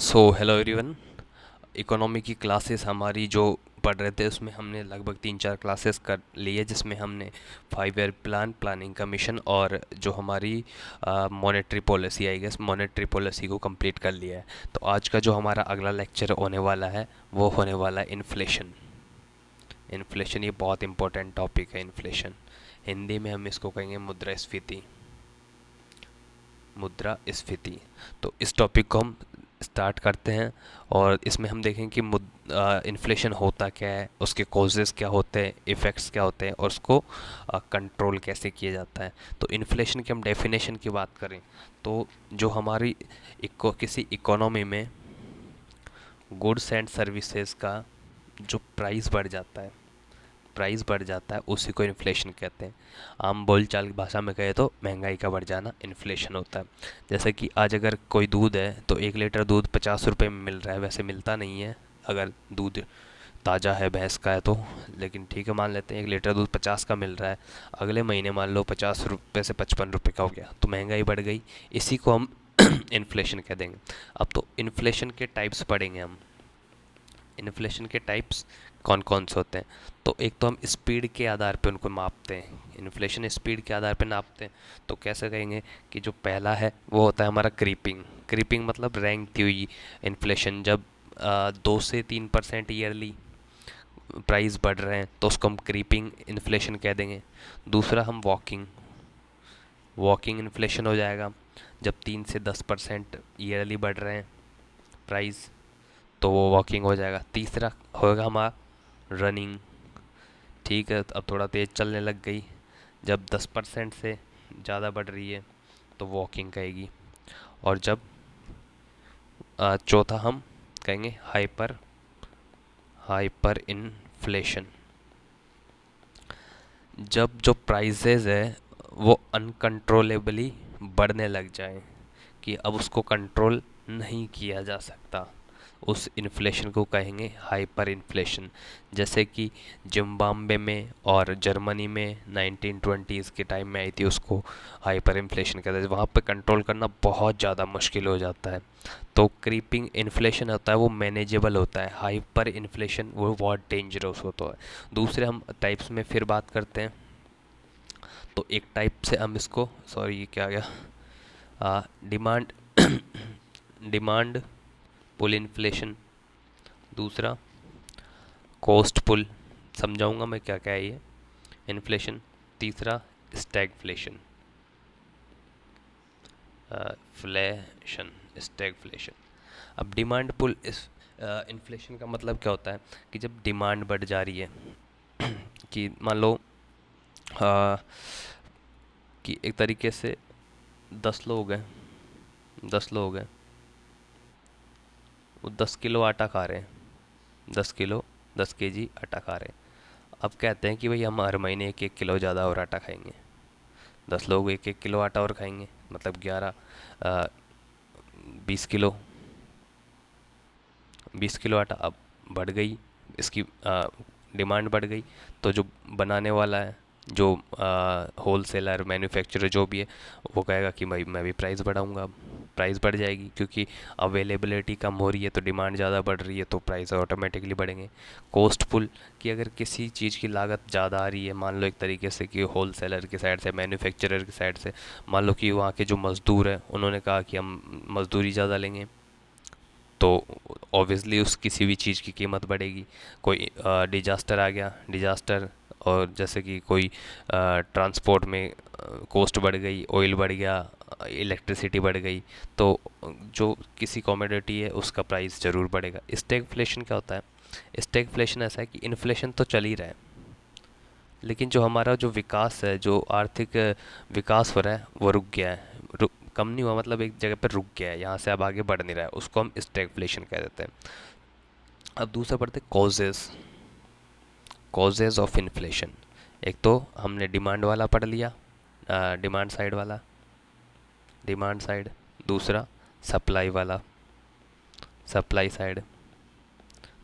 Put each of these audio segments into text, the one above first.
So hello everyone. Economy की classes हमारी जो पढ़ रहे थे उसमें हमने लगभग 3-4 क्लासेस कर लिए, जिसमें हमने 5 ईयर प्लानिंग कमीशन और जो हमारी monetary policy I guess monetary policy को कंप्लीट कर लिया है। तो आज का जो हमारा अगला लेक्चर होने वाला है वो होने वाला है इन्फ्लेशन। इन्फ्लेशन ये बहुत इंपॉर्टेंट टॉपिक है। इन्फ्लेशन हिंदी में हम इसको कहेंगे मुद्रास्फीति। मुद्रास्फीति। तो इस टॉपिक को हम स्टार्ट करते हैं और इसमें हम देखें कि इन्फ्लेशन होता क्या है, उसके कॉजेज़ क्या होते हैं, इफ़ेक्ट्स क्या होते हैं और उसको कंट्रोल कैसे किया जाता है। तो इन्फ्लेशन की हम डेफिनेशन की बात करें तो जो हमारी किसी इकोनॉमी में गुड्स एंड सर्विसेज का जो प्राइस बढ़ जाता है उसी को इन्फ्लेशन कहते हैं। आम बोलचाल की भाषा में कहे तो महंगाई का बढ़ जाना इन्फ्लेशन होता है। जैसे कि आज अगर कोई दूध है तो 1 लीटर दूध 50 रुपये में मिल रहा है, वैसे मिलता नहीं है अगर दूध ताज़ा है भैंस का है तो, लेकिन ठीक है मान लेते हैं 1 लीटर दूध 50 का मिल रहा है, अगले महीने मान लो 50 रुपये से 55 रुपये का हो गया तो महंगाई बढ़ गई। इसी को हम इन्फ्लेशन कह देंगे। अब तो इन्फ्लेशन के टाइप्स पढ़ेंगे हम। इन्फ्लेशन के टाइप्स कौन कौन से होते हैं। तो एक तो हम स्पीड के आधार पे उनको मापते हैं। इन्फ्लेशन स्पीड के आधार पे नापते हैं। तो कैसे कहेंगे कि जो पहला है वो होता है हमारा क्रीपिंग। क्रीपिंग मतलब रेंगती हुई इन्फ्लेशन। जब 2 से 3% ईयरली प्राइस बढ़ रहे हैं तो उसको हम क्रीपिंग इन्फ्लेशन कह देंगे। दूसरा हम वॉकिंग वॉकिंग इन्फ्लेशन हो जाएगा। जब 3 से 10% ईयरली बढ़ रहे हैं प्राइस तो वो वॉकिंग हो जाएगा। तीसरा होगा हमारा रनिंग। ठीक है, तो अब थोड़ा तेज़ चलने लग गई, जब 10% से ज़्यादा बढ़ रही है तो वॉकिंग कहेगी। और जब चौथा हम कहेंगे हाइपर हाइपर इन्फ्लेशन। जब जो प्राइसेस है वो अनकंट्रोलेबली बढ़ने लग जाए कि अब उसको कंट्रोल नहीं किया जा सकता, उस इन्फ्लेशन को कहेंगे हाइपर इन्फ्लेशन। जैसे कि जिम्बाब्वे में और जर्मनी में 1920s के टाइम में आई थी, उसको हाइपर इन्फ्लेशन कहते हैं। वहाँ पे कंट्रोल करना बहुत ज़्यादा मुश्किल हो जाता है। तो क्रीपिंग इन्फ्लेशन होता है वो मैनेजेबल होता है, हाइपर इन्फ्लेशन वो बहुत डेंजरस होता है। दूसरे हम टाइप्स में फिर बात करते हैं। तो एक टाइप से हम इसको, सॉरी ये क्या आ गया, डिमांड डिमांड पुल इन्फ्लेशन। दूसरा कॉस्ट पुल, समझाऊंगा मैं क्या क्या है ये इन्फ्लेशन। तीसरा स्टैगफ्लेशन, फ्लेशन स्टैगफ्लेशन। अब डिमांड पुल इस इन्फ्लेशन का मतलब क्या होता है कि जब डिमांड बढ़ जा रही है कि मान लो कि एक तरीके से 10 लोग हैं, 10 लोग हैं, वो 10 किलो आटा खा रहे हैं, 10 किलो 10 केजी आटा खा रहे हैं। अब कहते हैं कि भाई हम हर महीने 1-1 किलो ज़्यादा और आटा खाएंगे। 10 लोग 1-1 किलो आटा और खाएंगे, मतलब 20 किलो 20 किलो आटा अब बढ़ गई, इसकी डिमांड बढ़ गई। तो जो बनाने वाला है, जो होल सेलर मैन्युफैक्चरर जो भी है, वो कहेगा कि भाई मैं भी प्राइस बढ़ाऊंगा। अब प्राइस बढ़ जाएगी क्योंकि अवेलेबिलिटी कम हो रही है तो डिमांड ज़्यादा बढ़ रही है तो प्राइस ऑटोमेटिकली बढ़ेंगे। कॉस्ट पुल, कि अगर किसी चीज़ की लागत ज़्यादा आ रही है, मान लो एक तरीके से कि होल सेलर की साइड से, मैन्युफैक्चरर की साइड से, मान लो कि वहाँ के जो मज़दूर हैं उन्होंने कहा कि हम मज़दूरी ज़्यादा लेंगे, तो ऑब्वियसली उस किसी भी चीज़ की कीमत बढ़ेगी। कोई डिजास्टर आ गया, डिजास्टर, और जैसे कि कोई ट्रांसपोर्ट में कॉस्ट बढ़ गई, ऑयल बढ़ गया, इलेक्ट्रिसिटी बढ़ गई, तो जो किसी कमोडिटी है उसका प्राइस ज़रूर बढ़ेगा। स्टैगफ्लेशन क्या होता है? स्टैगफ्लेशन ऐसा है कि इन्फ्लेशन तो चल ही रहा है, लेकिन जो हमारा जो विकास है, जो आर्थिक विकास हो रहा है वो रुक गया है। कम नहीं हुआ, मतलब एक जगह पर रुक गया है, यहाँ से अब आगे बढ़ नहीं रहा है, उसको हम स्टैगफ्लेशन कह देते हैं। अब दूसरा पढ़ते हैं कॉजेज़। Causes of inflation. एक तो हमने डिमांड वाला पढ़ लिया, डिमांड साइड वाला, डिमांड साइड। दूसरा सप्लाई वाला, सप्लाई साइड।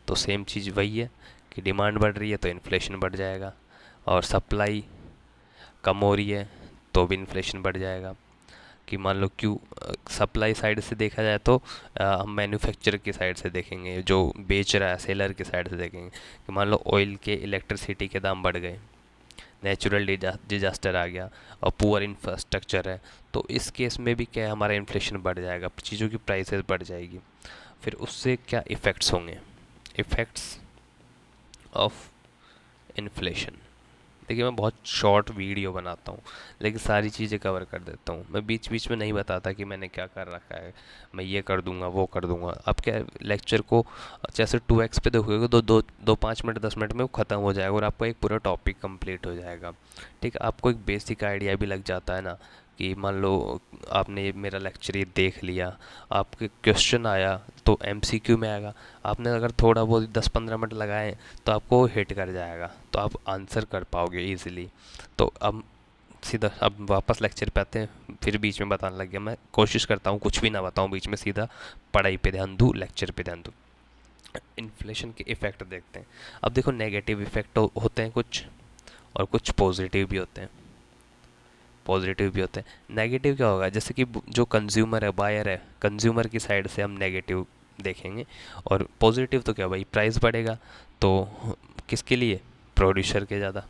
तो सेम चीज़ वही है कि डिमांड बढ़ रही है तो इन्फ्लेशन बढ़ जाएगा, और सप्लाई कम हो रही है तो भी इन्फ्लेशन बढ़ जाएगा। कि मान लो क्यों सप्लाई साइड से देखा जाए तो हम मैन्युफैक्चरर की साइड से देखेंगे, जो बेच रहा है सेलर की साइड से देखेंगे कि मान लो ऑयल के इलेक्ट्रिसिटी के दाम बढ़ गए, नेचुरल डिजास्टर आ गया और पुअर इंफ्रास्ट्रक्चर है, तो इस केस में भी क्या है, हमारा इन्फ्लेशन बढ़ जाएगा, चीज़ों की प्राइसेस बढ़ जाएगी। फिर उससे क्या इफ़ेक्ट्स होंगे, इफ़ेक्ट्स ऑफ इन्फ्लेशन। देखिए मैं बहुत शॉर्ट वीडियो बनाता हूँ लेकिन सारी चीज़ें कवर कर देता हूँ, मैं बीच बीच में नहीं बताता कि मैंने क्या कर रखा है, मैं ये कर दूंगा वो कर दूंगा। आप क्या लेक्चर को जैसे 2x पे देखोगे तो दो दो 5 मिनट 10 मिनट में वो ख़त्म हो जाएगा और आपका एक पूरा टॉपिक कंप्लीट हो जाएगा। ठीक है, आपको एक बेसिक आइडिया भी लग जाता है ना कि मान लो आपने ये मेरा लेक्चर ये देख लिया, आपके क्वेश्चन आया तो एमसीक्यू में आएगा, आपने अगर थोड़ा बहुत 10-15 मिनट लगाए तो आपको हिट कर जाएगा, तो आप आंसर कर पाओगे इजीली। तो अब सीधा अब वापस लेक्चर पे आते हैं, फिर बीच में बताने लग गया, मैं कोशिश करता हूँ कुछ भी ना बताऊँ बीच में, सीधा पढ़ाई पे ध्यान दूँ, लेक्चर पे ध्यान दूँ। इन्फ्लेशन के इफ़ेक्ट देखते हैं। अब देखो नेगेटिव इफ़ेक्ट होते हैं कुछ और कुछ पॉजिटिव भी होते हैं, पॉजिटिव भी होते हैं। नेगेटिव क्या होगा, जैसे कि जो कंज्यूमर है, बायर है, कंज्यूमर की साइड से हम नेगेटिव देखेंगे। और पॉजिटिव तो क्या भाई, प्राइस बढ़ेगा तो किसके लिए, प्रोड्यूसर के ज़्यादा,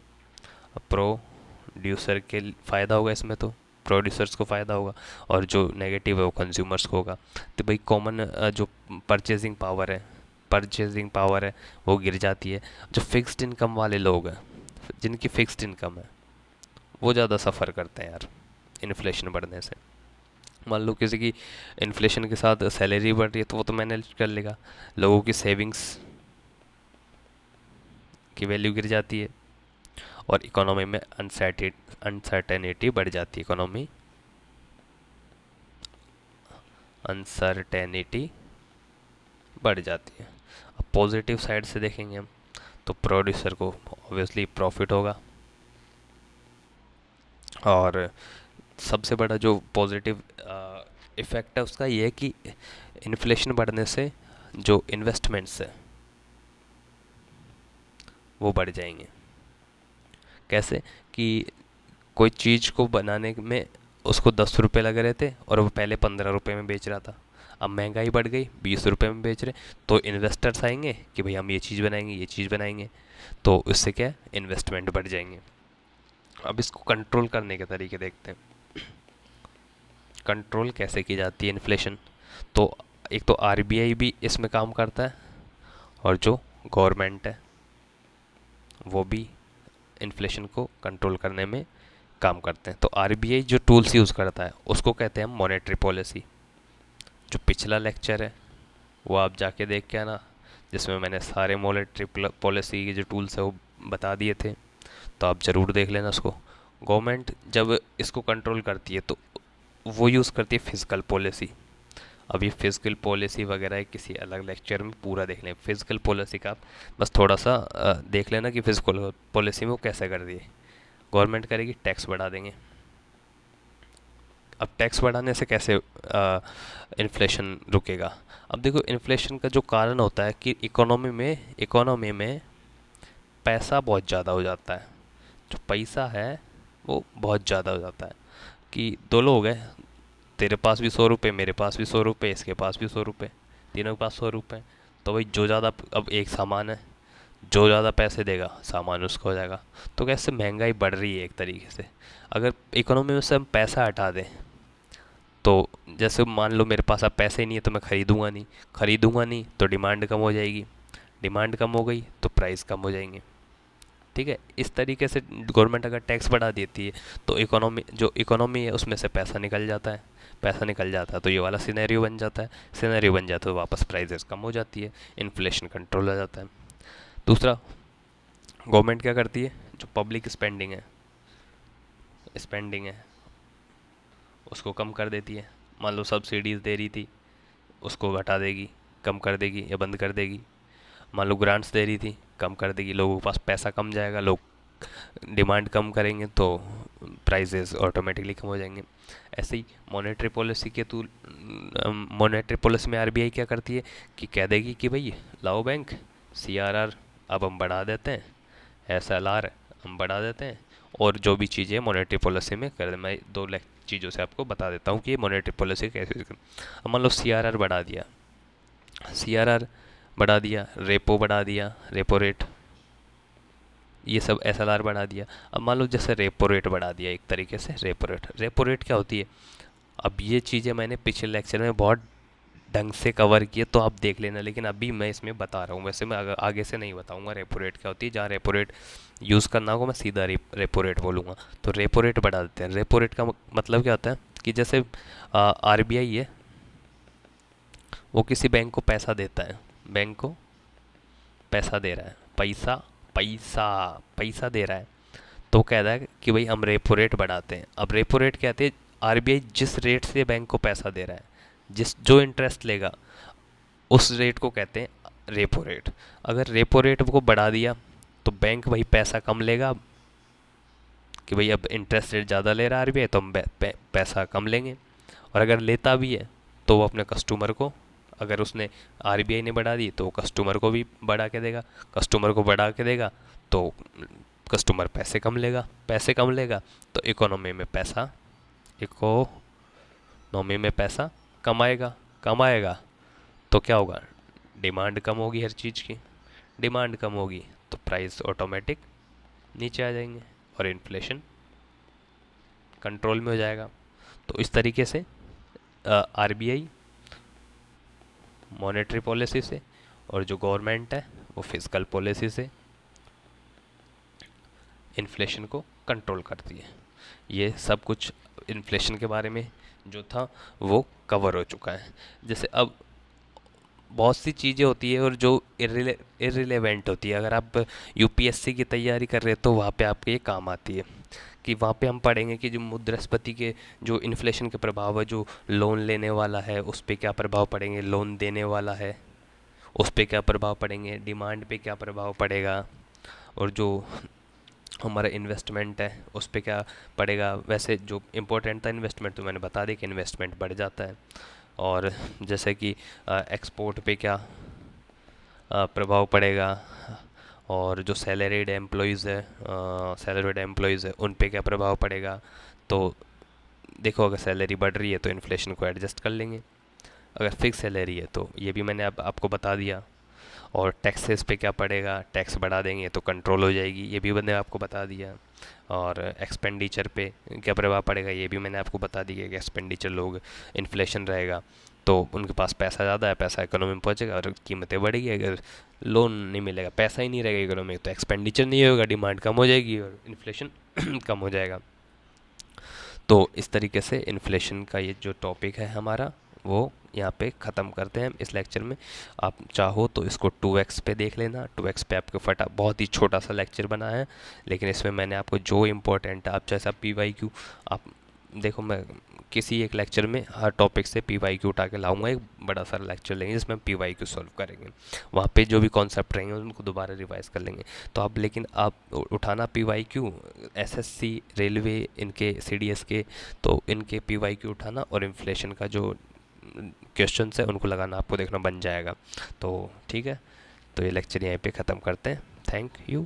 प्रोड्यूसर के फ़ायदा होगा इसमें, तो प्रोड्यूसर्स को फ़ायदा होगा। और जो नेगेटिव है वो कंज्यूमर्स को होगा। तो भाई कॉमन जो परचेजिंग पावर है वो गिर जाती है। जो फिक्स्ड इनकम वाले लोग हैं, जिनकी फिक्स्ड इनकम है, वो ज़्यादा सफ़र करते हैं यार इन्फ्लेशन बढ़ने से। मान लो किसी की इन्फ्लेशन के साथ सैलरी बढ़ रही है तो वो तो मैनेज कर लेगा, लोगों की सेविंग्स की वैल्यू गिर जाती है और इकोनॉमी में अनसर्टेनिटी बढ़ जाती है, इकोनॉमी अनसर्टेनिटी बढ़ जाती है। अब पॉजिटिव साइड से देखेंगे हम तो प्रोड्यूसर को ऑब्वियसली प्रॉफिट होगा। और सबसे बड़ा जो पॉजिटिव इफ़ेक्ट है उसका ये है कि इन्फ्लेशन बढ़ने से जो इन्वेस्टमेंट्स है वो बढ़ जाएंगे। कैसे कि कोई चीज़ को बनाने में उसको 10 रुपये लगे रहे थे और वो पहले 15 रुपये में बेच रहा था, अब महंगाई बढ़ गई 20 रुपये में बेच रहे, तो इन्वेस्टर्स आएंगे कि भाई हम ये चीज़ बनाएंगे, ये चीज़ बनाएंगे, तो इससे क्या इन्वेस्टमेंट बढ़ जाएंगे। अब इसको कंट्रोल करने के तरीके देखते हैं, कंट्रोल कैसे की जाती है इन्फ्लेशन। तो एक तो आरबीआई भी इसमें काम करता है और जो गवर्नमेंट है वो भी इन्फ्लेशन को कंट्रोल करने में काम करते हैं। तो आरबीआई जो टूल्स यूज़ करता है उसको कहते हैं मॉनेटरी पॉलिसी। जो पिछला लेक्चर है वो आप जाके देख के आना, जिसमें मैंने सारे मॉनेटरी पॉलिसी के जो टूल्स है वो बता दिए थे, तो आप ज़रूर देख लेना उसको। गवर्नमेंट जब इसको कंट्रोल करती है तो वो यूज़ करती है फिजिकल पॉलिसी। अब ये फिजिकल पॉलिसी वगैरह किसी अलग लेक्चर में पूरा देख लें, फिजिकल पॉलिसी का आप बस थोड़ा सा देख लेना कि फिजिकल पॉलिसी में वो कैसे कर दिए। गवर्नमेंट करेगी, टैक्स बढ़ा देंगे। अब टैक्स बढ़ाने से कैसे इन्फ्लेशन रुकेगा। अब देखो इन्फ्लेशन का जो कारण होता है कि इकोनॉमी में पैसा बहुत ज़्यादा हो जाता है, जो पैसा है वो बहुत ज़्यादा हो जाता है। कि दो लोग हैं, तेरे पास भी 100 रुपये, मेरे पास भी 100 रुपये, इसके पास भी 100 रुपये, तीनों के पास 100 रुपये। तो भाई जो ज़्यादा, अब एक सामान है, जो ज़्यादा पैसे देगा सामान उसका हो जाएगा। तो कैसे महंगाई बढ़ रही है एक तरीके से। अगर इकोनॉमी में से हम पैसा हटा दें तो जैसे मान लो मेरे पास अब पैसे नहीं है तो मैं खरीदूंगा नहीं तो डिमांड कम हो जाएगी, डिमांड कम हो गई तो प्राइस कम हो जाएंगे। ठीक है, इस तरीके से गवर्नमेंट अगर टैक्स बढ़ा देती है तो इकोनॉमी है उसमें से पैसा निकल जाता है, पैसा निकल जाता है तो ये वाला सिनेरियो बन जाता है, सिनेरियो बन जाता है तो वापस प्राइसेस कम हो जाती है, इन्फ्लेशन कंट्रोल हो जाता है। दूसरा, गवर्नमेंट क्या करती है, जो पब्लिक स्पेंडिंग है उसको कम कर देती है। मान लो सब्सिडीज़ दे रही थी, उसको घटा देगी, कम कर देगी या बंद कर देगी। मान लो ग्रांट्स दे रही थी, कम कर देगी, लोगों के पास पैसा कम जाएगा, लोग डिमांड कम करेंगे तो प्राइजेस ऑटोमेटिकली कम हो जाएंगे। ऐसे ही मॉनेटरी पॉलिसी में आरबीआई क्या करती है कि कह देगी कि भाई लाओ बैंक, सीआरआर अब हम बढ़ा देते हैं, एसएलआर हम बढ़ा देते हैं, और जो भी चीज़ें मॉनेटरी पॉलिसी में कर, मैं चीज़ों से आपको बता देता हूँ कि ये मॉनेटरी पॉलिसी कैसे। अब मान लो CRR बढ़ा दिया, CRR बढ़ा दिया, रेपो बढ़ा दिया, रेपो रेट, ये सब SLR बढ़ा दिया। अब मान लो जैसे रेपो रेट बढ़ा दिया, एक तरीके से रेपो रेट क्या होती है, अब ये चीज़ें मैंने पिछले लेक्चर में बहुत ढंग से कवर किए तो आप देख लेना, लेकिन अभी मैं इसमें बता रहा हूँ, वैसे मैं आगे से नहीं बताऊंगा रेपो रेट क्या होती है। जहाँ रेपो रेट यूज़ करना होगा मैं सीधा रेपो रेट बोलूँगा। तो रेपो रेट बढ़ा देते हैं। रेपो रेट का मतलब क्या होता है कि जैसे RBI है, वो किसी बैंक को पैसा देता है, बैंक को पैसा दे रहा है, पैसा पैसा पैसा दे रहा है, तो कह रहा है कि भाई हम रेपो रेट बढ़ाते हैं। अब रेपो रेट कहते हैं RBI जिस रेट से बैंक को पैसा दे रहा है, जिस जो इंटरेस्ट लेगा उस रेट को कहते हैं रेपो रेट। अगर रेपो रेट को बढ़ा दिया तो बैंक वही पैसा कम लेगा, कि भाई अब इंटरेस्ट रेट ज़्यादा ले रहा है RBI तो हम पैसा कम लेंगे। और अगर लेता भी है तो वो अपने कस्टमर को, अगर उसने RBI ने बढ़ा दी तो वो कस्टमर को भी बढ़ा के देगा, कस्टमर को बढ़ा के देगा तो कस्टमर पैसे कम लेगा तो इकोनॉमी में पैसा कमाएगा। तो क्या होगा, डिमांड कम होगी हर चीज़ की, डिमांड कम होगी तो प्राइस ऑटोमेटिक नीचे आ जाएंगे और इन्फ्लेशन कंट्रोल में हो जाएगा। तो इस तरीके से RBI मॉनेटरी पॉलिसी से और जो गवर्नमेंट है वो फिजिकल पॉलिसी से इन्फ्लेशन को कंट्रोल करती है। ये सब कुछ इन्फ्लेशन के बारे में जो था वो कवर हो चुका है। जैसे अब बहुत सी चीज़ें होती है और जो इरिलेवेंट होती है, अगर आप UPSC की तैयारी कर रहे हो तो वहाँ पे आपके ये काम आती है, कि वहाँ पे हम पढ़ेंगे कि जो मुद्रास्फीति के जो इन्फ्लेशन के प्रभाव है, जो लोन लेने वाला है उस पर क्या प्रभाव पड़ेंगे, लोन देने वाला है उस पर क्या प्रभाव पड़ेंगे, डिमांड पे क्या प्रभाव पड़ेगा, और जो हमारा इन्वेस्टमेंट है उस पर क्या पड़ेगा। वैसे जो इम्पोर्टेंट था इन्वेस्टमेंट तो मैंने बता दी कि इन्वेस्टमेंट बढ़ जाता है। और जैसे कि एक्सपोर्ट पे क्या प्रभाव पड़ेगा, और जो सैलरीड एम्प्लॉयज़ है उन पे क्या प्रभाव पड़ेगा। तो देखो, अगर सैलरी बढ़ रही है तो इन्फ्लेशन को एडजस्ट कर लेंगे, अगर फिक्स सैलरी है तो ये भी मैंने अब आपको बता दिया। और टैक्सेस पे क्या पड़ेगा, टैक्स बढ़ा देंगे तो कंट्रोल हो जाएगी, ये भी मैंने आपको बता दिया। और एक्सपेंडिचर पे क्या प्रभाव पड़ेगा ये भी मैंने आपको बता दिया कि एक्सपेंडिचर लोग, इन्फ्लेशन रहेगा तो उनके पास पैसा ज़्यादा है, पैसा इकोनॉमी में पहुँचेगा और कीमतें बढ़ेगी। अगर लोन नहीं मिलेगा, पैसा ही नहीं रहेगा इकोनॉमी में, तो एक्सपेंडिचर नहीं होगा, डिमांड कम हो जाएगी और इन्फ्लेशन कम हो जाएगा। तो इस तरीके से इन्फ्लेशन का ये जो टॉपिक है हमारा वो यहाँ पे ख़त्म करते हैं इस लेक्चर में। आप चाहो तो इसको 2x पे देख लेना, 2x पे आपको बहुत ही छोटा सा लेक्चर बना है, लेकिन इसमें मैंने आपको जो इम्पोर्टेंट है, आप जैसा PYQ, आप देखो मैं किसी एक लेक्चर में हर टॉपिक से PYQ उठा के लाऊंगा, एक बड़ा सारा लेक्चर लेंगे जिसमें हम PYQ सॉल्व करेंगे, वहाँ पे जो भी कॉन्सेप्ट रहेंगे उनको दोबारा रिवाइज कर लेंगे। तो आप, लेकिन आप उठाना PYQ SSC, रेलवे, इनके CDS के, तो इनके PYQ उठाना और इन्फ्लेशन का जो क्वेश्चन है उनको लगाना, आपको देखना बन जाएगा। तो ठीक है, तो ये लेक्चर यहीं पे ख़त्म करते हैं। Thank you.